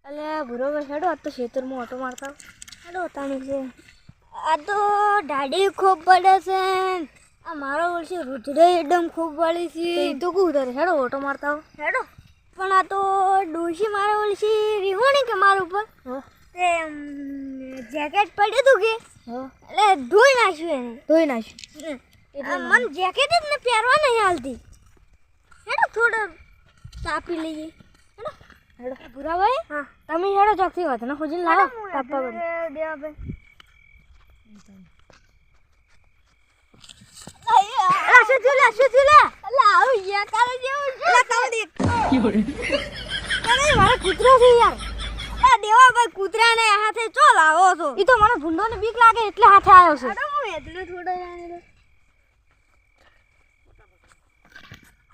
અલે ભૂરો ભાઈ હેડો આ તો ખેતરમાં ઓટો મારતા હેડો તાણી છે આ તો દાઢી ખૂબ પડે છે આ મારો વર્ષે રુધડે એકદમ ખૂબ વળી છે તો કું ઉતારે હેડો ઓટો મારતા હેડો પણ આ તો ડોશી મારા વર્ષે રીહોણી કે મારા ઉપર તે જેકેટ પડ્યું હતું કે એટલે ધોઈ નાખ્યું એને ધોઈ નાખ્યું મને જેકેટ જ ને પહેરવા નહીં હાલતી હેડો થોડો તાપી લઈએ હેડો હેડો ભૂરા ભાઈ હા તમે હેડો ચોકથી વાત ને ખોજીને લાવો તાપવા બને દેવા ભાઈ કૂતરાને હાથે ચો લાવો છો ઈ તો મને ભૂંડોને બીક લાગે એટલે હાથે આવ્યો છે હું એટલે થોડો જાણે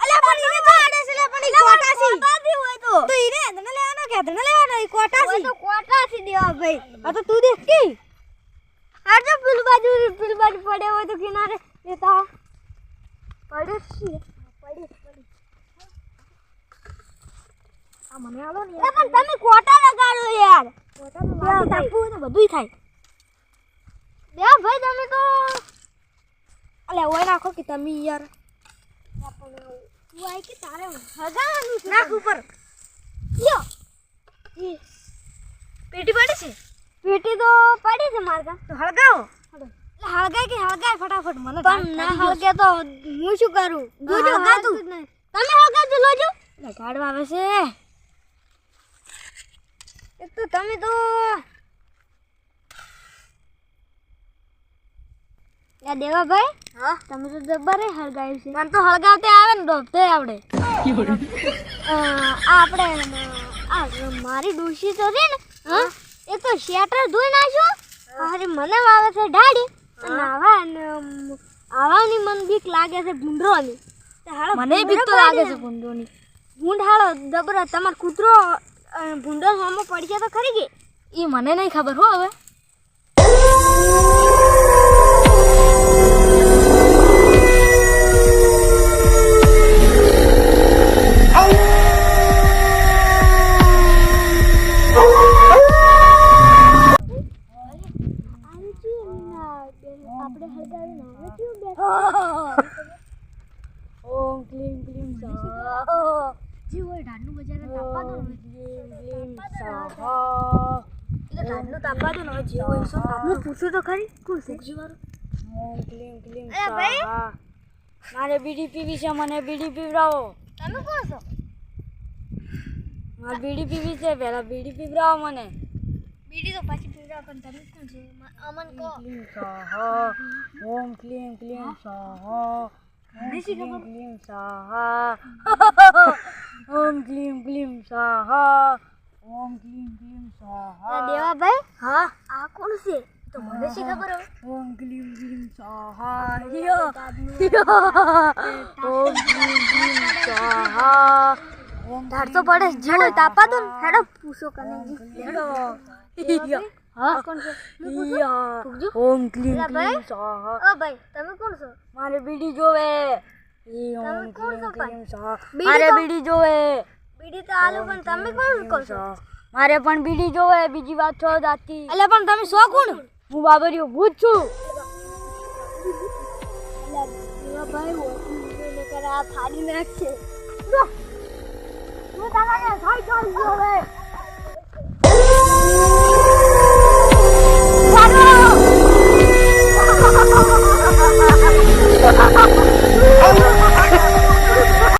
અલ્યા પણ ઈને તો આડે છે પણ ઈ કોટાસી હોય તો ઈને ધને લેવાનો કે ધને લેવાનો ઈ કોટાસી તો કોટાસી દેવા ભાઈ આ તો તું દેખ કે આ તો પેલ બાજુ પડે હોય તો કિનારે લેતા પડે છે પડી આ મને આલો ને પણ તમે કોટા લગાડો યાર કોટા તો તાપવું ને બધુંય થાય દેવા ભાઈ તમે તો અલે ઓય નાખો કે તમે યાર તું આઈ કે તારે હગાવાનું છે નાખ ઉપર લ્યો પેટી પડે છે પેટી તો પડી છે મારકા તો હળગાવો હળગાય કે હળગાય ફટાફટ મને પણ ના હળગે તો હું શું કરું જોજો હળગાતું તમે હળગાજો લોજો એટલે ગાડવા આવે છે એક તો તમે તો યા દેવા ભાઈ હા તમે તો જબ્બર હળગાયું છે મને તો હળગાવતે આવે ને ડોબતે આવડે આપણે આ મારી ડોશી તો છે ને હા એ તો શેટર ધોઈ નાખ્યો અરે મને વાવે છે ડાડી અને આવાની મન બીક લાગે છે ભૂંડરોની મને બીક તો લાગે છે ભૂંડોની ભૂંડ હાલો જબર તમાર કૂતરો ભૂંડો સામો પડશે તો ખરી કે ઈ મને નહીં ખબર હો હવે આપણે હળગાવીને આવે કેવું બે ઓમ ક્લીમ ક્લીમ સ્વાહા જી હોય ઢાડનું બજાર તાપા દો ક્લીમ સ્વાહા એટલે ઢાડનું તાપા દો ને હવે જે હોય સો હું પૂછું તો ખરી કોણ છે જીવારો ઓમ ક્લીમ ક્લીમ અરે ભાઈ સ્વાહા મારે બીડી પીવી છે મને બીડી પીવડાવો તમે કોણ છો મારે બીડી પીવી છે પહેલા બીડી પીવડાવો મને બીડી તો પાછી પીવડાવ પણ તમે કોણ છે અમન કો ક્લીમ સ્વાહા ઓમ ક્લીમ ક્લીમ સ્વાહા ક્લીમ સ્વાહા ઓમ ક્લીમ ક્લીમ સ્વાહા ઓમ ક્લીમ ક્લીમ સ્વાહા દેવા ભાઈ હા આ કોણ છે તો મને શી ખબર હવે ઓમ ક્લીમ ક્લીમ સ્વાહા યો ઓમ ક્લીમ ક્લીમ સ્વાહા ઓમ ધાડ તો પડે જેવો તાપા દો ને હેડો પૂછો કને હેડો હા કોણ છે ઓમ ક્લીમ ક્લીમ સ્વાહા ઓ ભાઈ તમે કોણ છો મારે બીડી જોવે તમે કોણ છો ક્લીમ સ્વાહા બીડી મારે તો- બીડી જોવે બીડી તો આલુ પણ તમે કોણ કોણ છો મારે પણ બીડી જોવે બીજી વાત છો જાતી એટલે પણ તમે સો કોણ હું બાબરિયો ભૂત છું દેવા ભાઈ ઓછી ને કરે આ ફાડી નાખશે હું તારા સાઈ ચાલ જોવે